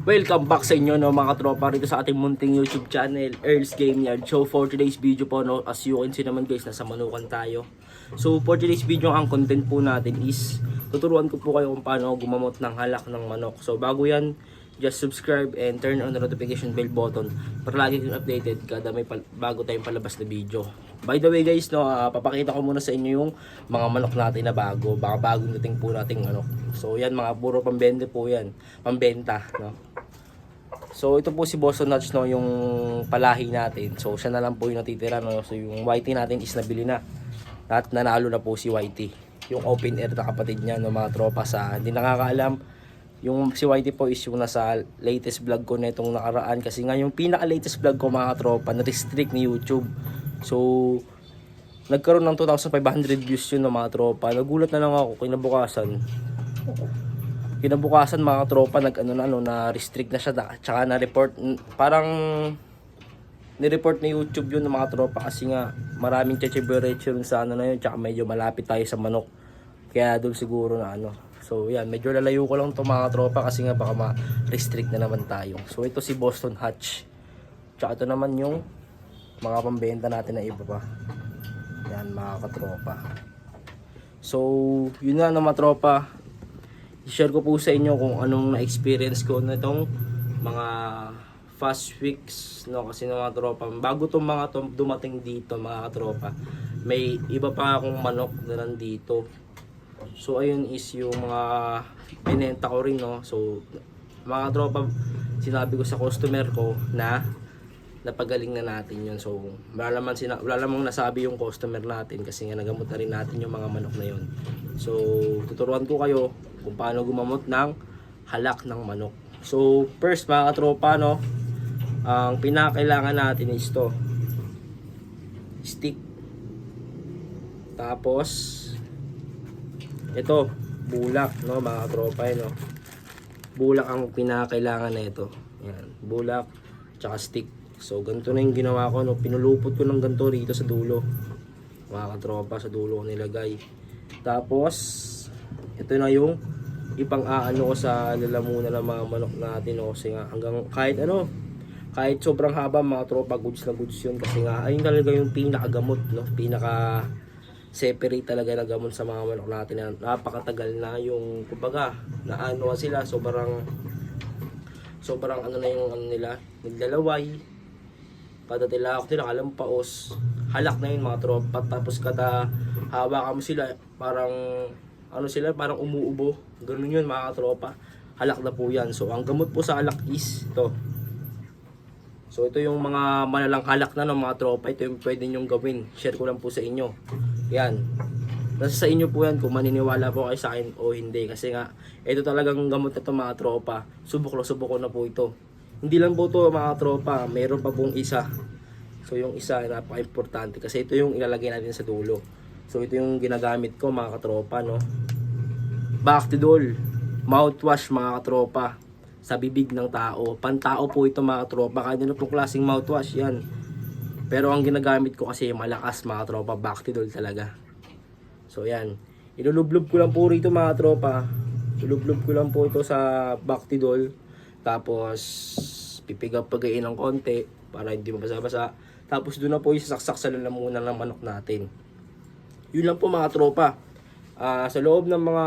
Welcome back sa inyo no mga tropa rito sa ating munting YouTube channel, Earl's Game Yard. So for today's video po no, as you can see naman guys, nasa manukan tayo. So for today's video ang content po natin is tuturuan ko po kayo kung paano gumamot ng halak ng manok. So bago yan, just subscribe and turn on the notification bell button para lagi kayong updated kada may bago tayong palabas na video. By the way guys no, papakita ko muna sa inyo yung mga manok natin na bago, baka bagong dating po nating manok. So yan mga puro pambenta po yan, pambenta no. So ito po si Boston Notch no, yung palahi natin. So siya na lang po yung natitira no. So yung whitey natin is nabili na. At nanalo na po si whitey. Yung open air na kapatid niya no mga tropa, sa hindi nakakaalam. Yung si whitey po is yung nasa latest vlog ko netong nakaraan, kasi nga yung pinaka latest vlog ko mga tropa na restrict ni YouTube. So nagkaroon ng 2,500 views yun no mga tropa. Nagulat na lang ako kinabukasan mga tropa na restrict na siya, tsaka na report, parang ni-report ni YouTube yun ng mga tropa, kasi nga maraming checheberecho sa na yun, tsaka medyo malapit tayo sa manok, kaya doon siguro na so yan, medyo lalayo ko lang to mga tropa kasi nga baka ma-restrict na naman tayo. So ito si Boston Hatch, tsaka ito naman yung mga pambenta natin na iba pa, yan mga katropa. So yun na mga tropa, i-share ko po sa inyo kung anong na-experience ko na itong mga fast weeks no, kasi mga tropa, bago itong mga dumating dito mga tropa, may iba pa akong manok na nandito. So ayun is yung mga binenta ko rin no. So mga tropa, sinabi ko sa customer ko na napagaling na natin yun. So wala namang nasabi yung customer natin, kasi nga nagamot na rin natin yung mga manok na yun. So tuturuan ko kayo kung paano gumamot ng halak ng manok. So first mga katropa no, ang pinakailangan natin is to stick, tapos ito bulak no mga katropa no. Bulak ang pinakailangan na ito. Yan, bulak tsaka stick. So ganito na yung ginawa ko no, pinulupot ko ng ganito rito sa dulo mga katropa, sa dulo ko nilagay. Tapos ito na yung ipang-aano ko sa lalamunan ng mga manok natin no, kasi nga hanggang kahit sobrang haba mga tropa, goods na goods yun, kasi nga ayun talaga yung pinakagamot no, pinaka separate talaga na gamot sa mga manok natin na napakatagal na yung kumbaga na sila, sobrang na yung nila, naglalaway, patatilak nila, kalampaos, halak na yun mga tropa. Tapos kada hawakan mo sila parang parang umuubo, ganun yun mga tropa, halak na po yan. So ang gamot po sa halak is ito. So ito yung mga malalang halak na ng mga tropa, ito yung pwede nyong gawin, share ko lang po sa inyo. Yan, nasa sa inyo po yan kung maniniwala po kayo sa akin o hindi, kasi nga ito talagang gamot na ito mga tropa. Subok ko na po ito. Hindi lang po ito mga tropa, mayroon pa pong isa. So yung isa ay napaka-importante, kasi ito yung ilalagay natin sa dulo. So ito yung ginagamit ko mga katropa no, Bactidol mouthwash mga katropa, sa bibig ng tao. Pantao po ito mga katropa, kahit ano pong klaseng mouthwash yan. Pero ang ginagamit ko kasi malakas mga tropa, Bactidol talaga. So yan, ilulublob ko lang po rito mga tropa, ilulublob ko lang po ito sa Bactidol. Tapos pipigap-pagayin ng konti para hindi mabasa-basa. Tapos doon na po isasaksak sa lalamunan ng manok natin. Yun lang po mga tropa. Sa loob ng mga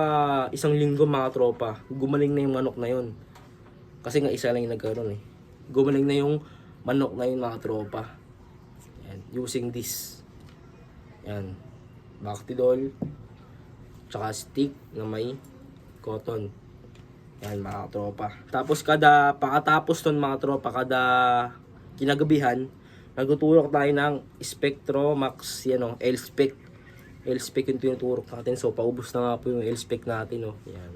isang linggo mga tropa, gumaling na yung manok na yun. Kasi nga isa lang yung nagkaroon Gumaling na yung manok na yun mga tropa. Yan, using this. Yan, Bactidol tsaka stick na may cotton. Yan mga tropa. Tapos pakatapos ton mga tropa, kada kinagabihan, nagtutulak tayo ng Spectromax, yan L-Spec. L-Spec yung tinuturok natin. So paubos na nga po yung L-Spec natin Yan. Yan.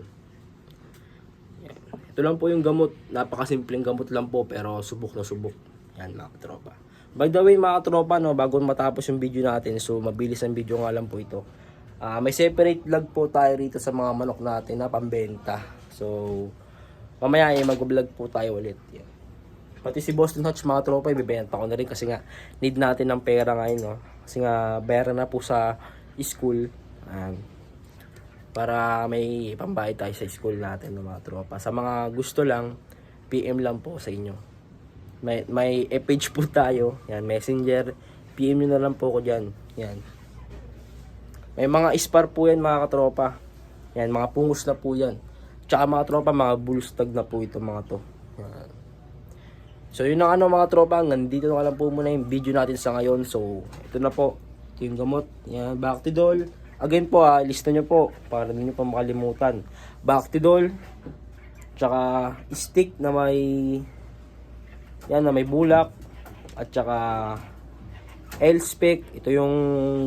Ito lang po yung gamot. Napakasimpleng gamot lang po, pero subok na subok. Yan mga tropa. By the way mga tropa no, bago matapos yung video natin, so mabilis ang video nga lang po ito. May separate vlog po tayo rito sa mga manok natin na pambenta. So mamaya mag-vlog po tayo ulit. Yan. Pati si Boston Hatch mga tropa, ibibenta ko na rin, kasi nga need natin ng pera ngayon no. Kasi nga bayaran na po sa school, para may pambayad tayo sa school natin mga tropa. Sa mga gusto lang PM lang po sa inyo. May page po tayo. Yan, Messenger. PM nyo na lang po ko dyan. Yan. May mga ispar po yan mga katropa. Yan, mga pungos na po yan. Tsaka mga tropa, mga bulustag na po ito mga to. Yan. So yun ang mga tropa, nandito na lang po muna yung video natin sa ngayon. So ito na po, ito yung gamot. Yan, Bactidol. Again po lista nyo po para hindi nyo pa makalimutan. Bactidol, tsaka stick na may bulak, at tsaka L-Spec. Ito yung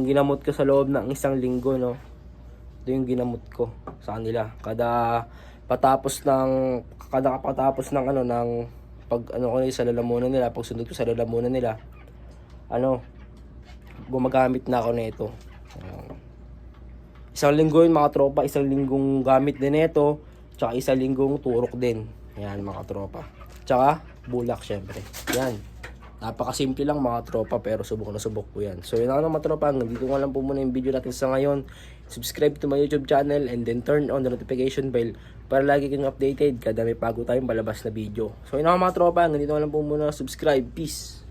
ginamot ko sa loob ng isang linggo, no. Ito yung ginamot ko sa kanila. Kada kapatapos ng pag ko sa lalamunan nila, pag sundot ko sa lalamunan nila, gumagamit na ako nito. Isang linggo yun mga tropa, isang linggong gamit din nito, tsaka isang linggong turok din. Yan mga tropa. Tsaka bulak syempre. Yan. Napakasimple lang mga tropa, pero subok na subok po yan. So yun mga tropa, nandito nga lang po muna yung video natin sa ngayon. Subscribe to my YouTube channel and then turn on the notification bell para lagi kang updated kada may bago tayong palabas na video. So yun mga tropa, nandito nga lang po muna. Subscribe. Peace!